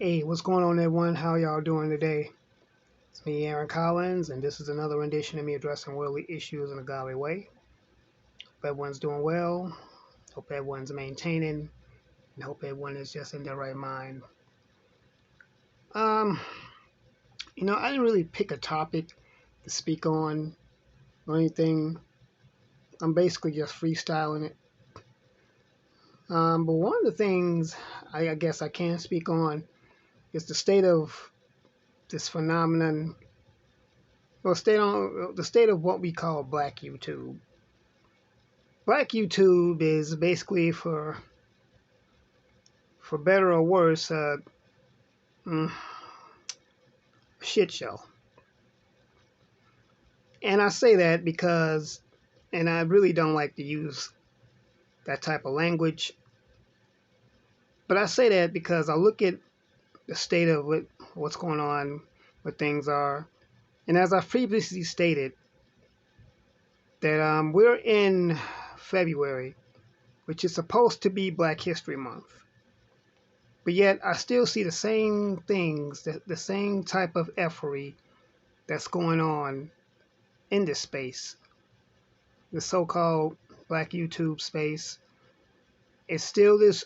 Hey, what's going on, everyone? How y'all doing today? It's me, Aaron Collins, and this is another rendition of me addressing worldly issues in a godly way. Hope everyone's doing well. Hope everyone's maintaining, and hope everyone is just in their right mind. Um, I didn't really pick a topic to speak on or anything. I'm basically just freestyling it. But one of the things I guess I can speak on is the state of this phenomenon, or the state of what we call Black YouTube. Black YouTube is basically, for better or worse, mm, a shit show. And I say that because, and I really don't like to use that type of language, but I say that because I look at the state of what's going on, what things are, and as I previously stated, that we're in February, which is supposed to be Black History Month. But yet, I still see the same things, the same type of effery that's going on in this space, the so-called Black YouTube space. It's still this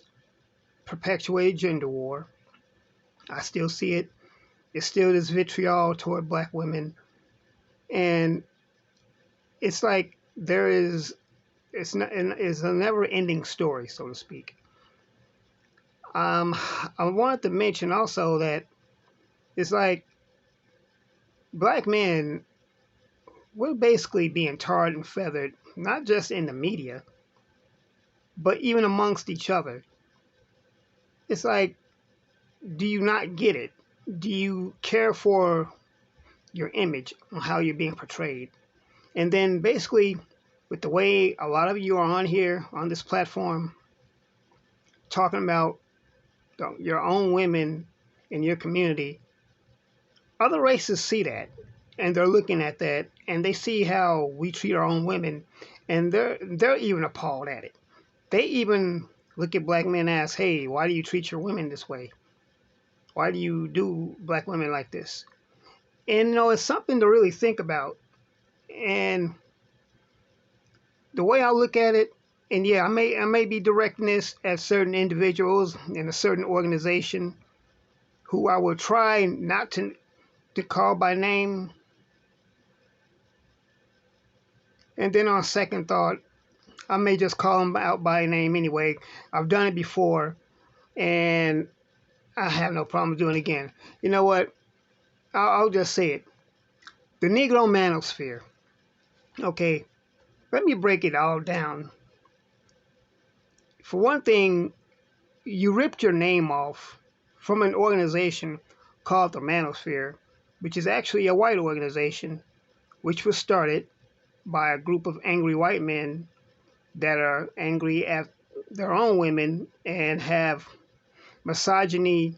perpetuated gender war. I still see it. It's still this vitriol toward Black women, and it's like it's a never-ending story, so to speak. I wanted to mention also that it's like Black men, we're basically being tarred and feathered, not just in the media, but even amongst each other. It's like, do you not get it? Do you care for your image and how you're being portrayed? And then basically, with the way a lot of you are on here, on this platform, talking about your own women in your community, other races see that, and they're looking at that, and they see how we treat our own women, and they're even appalled at it. They even look at Black men and ask, hey, why do you treat your women this way? Why do you do Black women like this? And it's something to really think about. And the way I look at it, and yeah, I may be directing this at certain individuals in a certain organization who I will try not to call by name. And then on second thought, I may just call them out by name anyway. I've done it before, and I have no problem doing it again. You know what? I'll just say it. The Negro manosphere. Okay, let me break it all down. For one thing, you ripped your name off from an organization called the Manosphere, which is actually a white organization, which was started by a group of angry white men that are angry at their own women and have misogyny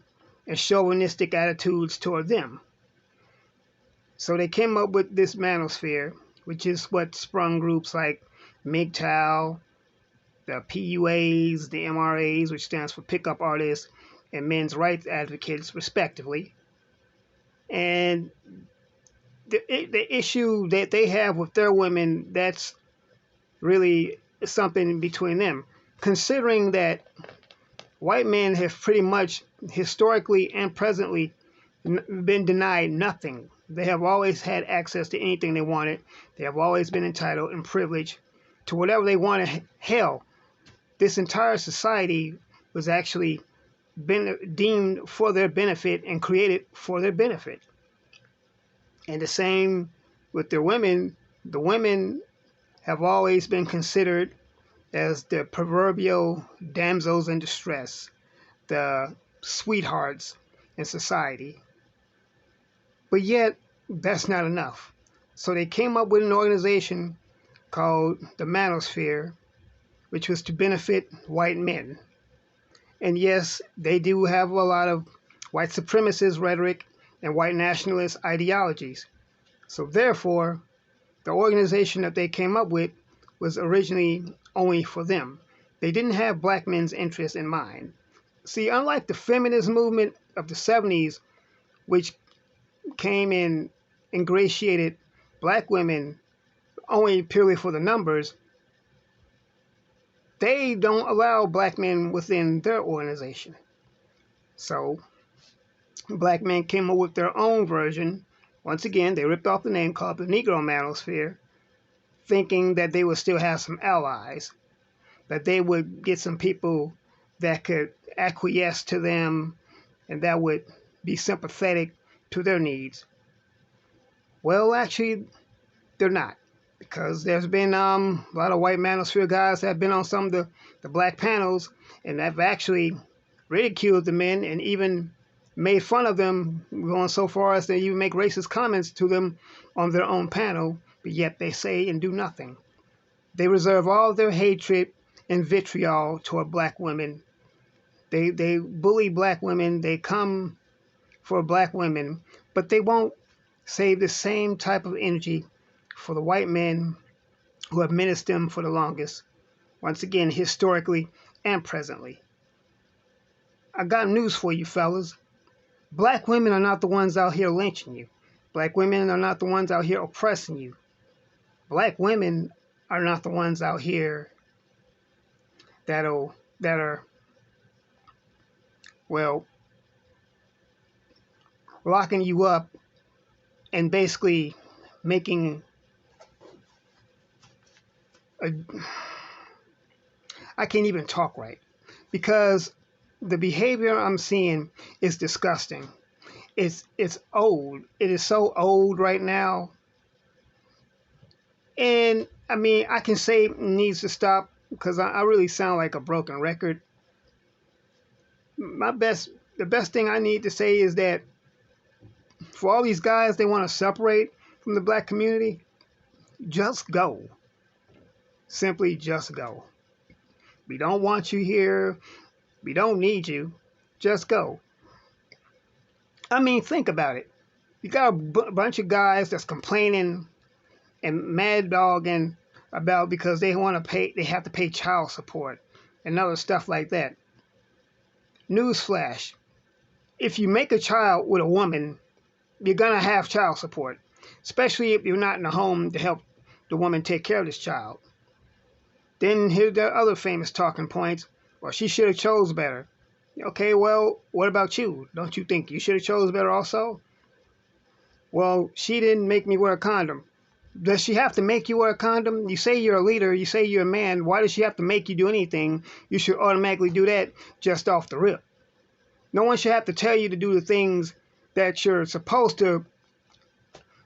and chauvinistic attitudes toward them. So they came up with this Manosphere, which is what sprung groups like MGTOW, the PUAs, the MRAs, which stands for Pickup Artists and Men's Rights Advocates, respectively. And the issue that they have with their women, that's really something between them. Considering that white men have pretty much historically and presently been denied nothing. They have always had access to anything they wanted. They have always been entitled and privileged to whatever they wanted. Hell, this entire society was actually been deemed for their benefit and created for their benefit. And the same with their women. The women have always been considered as the proverbial damsels in distress, the sweethearts in society. But yet, that's not enough. So they came up with an organization called the Manosphere, which was to benefit white men. And yes, they do have a lot of white supremacist rhetoric and white nationalist ideologies. So therefore, the organization that they came up with was originally only for them. They didn't have Black men's interests in mind. See, unlike the feminist movement of the 70s, which came and ingratiated black women only purely for the numbers, they don't allow black men within their organization. So black men came up with their own version. Once again, they ripped off the name called the Negro Manosphere, thinking that they would still have some allies, that they would get some people that could acquiesce to them and that would be sympathetic to their needs. Well, actually, they're not, because there's been a lot of white manosphere guys that have been on some of the black panels and have actually ridiculed the men and even made fun of them, going so far as to even make racist comments to them on their own panel, but yet they say and do nothing. They reserve all their hatred and vitriol toward black women. They bully black women, they come for black women, but they won't save the same type of energy for the white men who have menaced them for the longest, once again, historically and presently. I got news for you, fellas. Black women are not the ones out here lynching you. Black women are not the ones out here oppressing you. Black women are not the ones out here that are, well, locking you up and basically making a, I can't even talk right, because the behavior I'm seeing is disgusting. It's old. It is so old right now. And I mean, I can say it needs to stop because I really sound like a broken record. The best thing I need to say is that for all these guys, they want to separate from the black community, just go. Simply just go. We don't want you here. We don't need you. Just go. I mean, think about it. You got a bunch of guys that's complaining and mad dogging about because they have to pay child support and other stuff like that. Newsflash: if you make a child with a woman, you're gonna have child support, especially if you're not in a home to help the woman take care of this child. Then here's the other famous talking points. Well, she should have chose better. Okay, well, what about you? Don't you think you should have chose better also? Well, she didn't make me wear a condom. Does she have to make you wear a condom? You say you're a leader, you say you're a man, why does she have to make you do anything? You should automatically do that just off the rip. No one should have to tell you to do the things that you're supposed to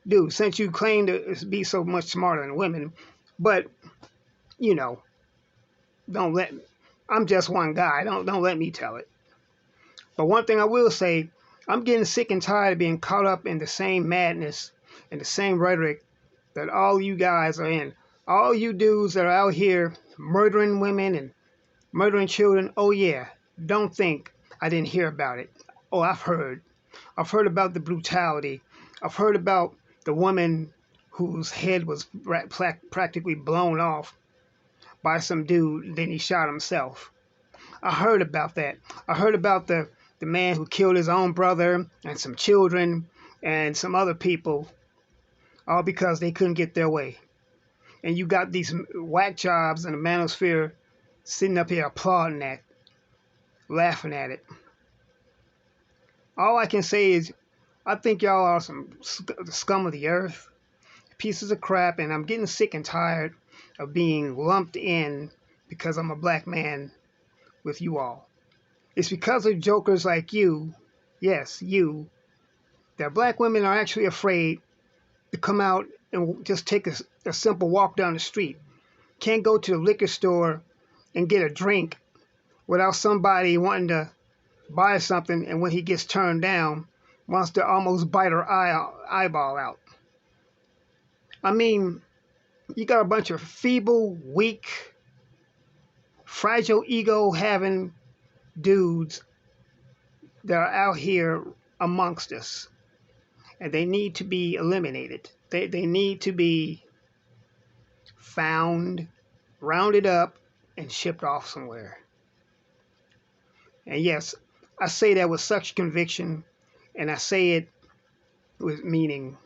do, since you claim to be so much smarter than women. But, you know, I'm just one guy, don't let me tell it. But one thing I will say, I'm getting sick and tired of being caught up in the same madness and the same rhetoric that all you guys are in. All you dudes that are out here murdering women and murdering children, oh yeah, don't think I didn't hear about it. Oh, I've heard. I've heard about the brutality. I've heard about the woman whose head was practically blown off by some dude, and then he shot himself. I heard about that. I heard about the man who killed his own brother and some children and some other people, all because they couldn't get their way. And you got these whack jobs in the manosphere sitting up here applauding that, laughing at it. All I can say is, I think y'all are some scum of the earth, pieces of crap, and I'm getting sick and tired of being lumped in because I'm a black man with you all. It's because of jokers like you, yes, you, that black women are actually afraid to come out and just take a simple walk down the street. Can't go to the liquor store and get a drink without somebody wanting to buy something, and when he gets turned down, wants to almost bite her eyeball out. I mean, you got a bunch of feeble, weak, fragile ego having dudes that are out here amongst us, and they need to be eliminated. They need to be found, rounded up, and shipped off somewhere. And yes, I say that with such conviction, and I say it with meaning.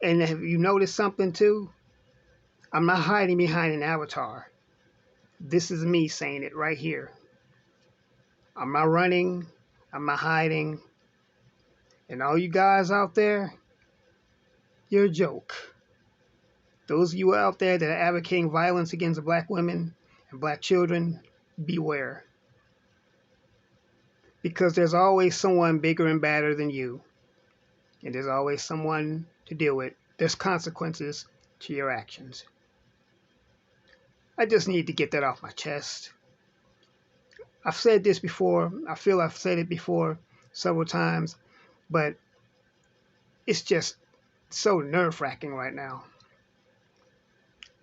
And have you noticed something too? I'm not hiding behind an avatar. This is me saying it right here. I'm not running. I'm not hiding. And all you guys out there, you're a joke. Those of you out there that are advocating violence against black women and black children, beware. Because there's always someone bigger and badder than you. And there's always someone to deal with. There's consequences to your actions. I just need to get that off my chest. I've said this before. I feel I've said it before several times. But it's just so nerve-wracking right now.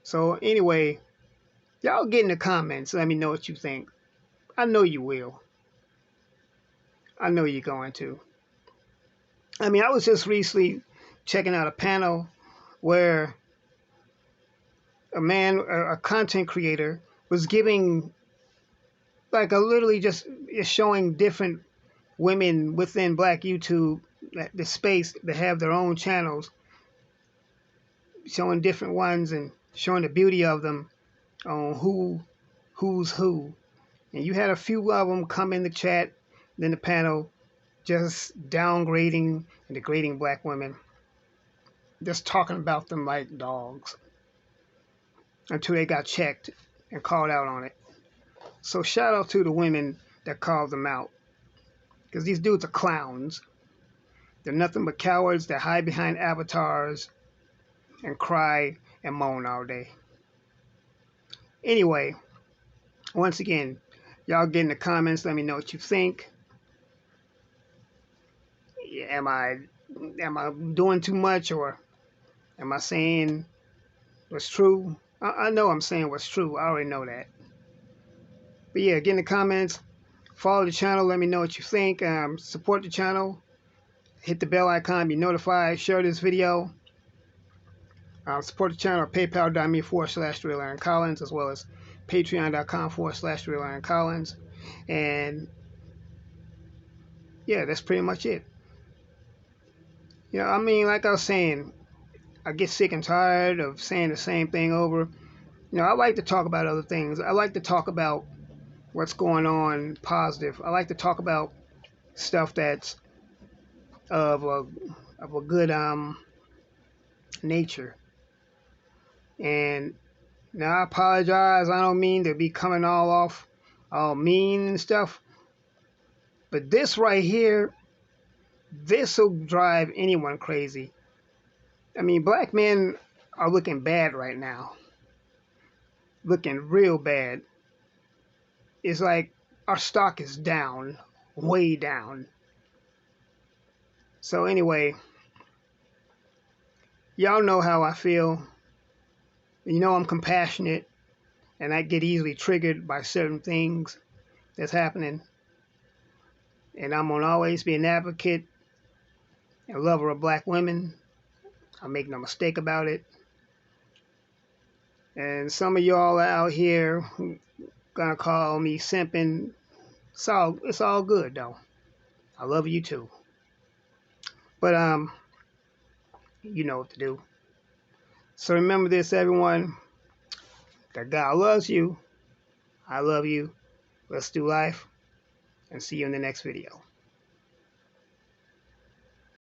So anyway, y'all get in the comments. Let me know what you think. I know you will. I know you're going to. I mean, I was just recently checking out a panel where a content creator, was giving, like, literally just showing different women within Black YouTube, the space that have their own channels, showing different ones and showing the beauty of them on who's who. And you had a few of them come in the chat, in the panel, just downgrading and degrading black women, just talking about them like dogs until they got checked and called out on it. So shout out to the women that called them out, because these dudes are clowns. They're nothing but cowards that hide behind avatars and cry and moan all day. Anyway, once again, y'all get in the comments. Let me know what you think. Am I doing too much, or am I saying what's true? I know I'm saying what's true. I already know that. But yeah, get in the comments. Follow the channel. Let me know what you think. Support the channel. Hit the bell icon. Be notified. Share this video. Support the channel at paypal.me/RealAaronCollins, as well as patreon.com/RealAaronCollins. And yeah, that's pretty much it. You know, I mean, like I was saying, I get sick and tired of saying the same thing over. You know, I like to talk about other things. I like to talk about what's going on positive. I like to talk about stuff that's of a good nature. And now I apologize. I don't mean to be coming all mean and stuff. But this right here, this will drive anyone crazy. I mean, black men are looking bad right now. Looking real bad. It's like our stock is down, way down. So anyway, y'all know how I feel. You know I'm compassionate, and I get easily triggered by certain things that's happening. And I'm gonna always be an advocate and lover of black women. I make no mistake about it. And some of y'all out here gonna call me simping. It's all good though. I love you too. But you know what to do. So remember this, everyone, that God loves you. I love you. Let's do life, and see you in the next video.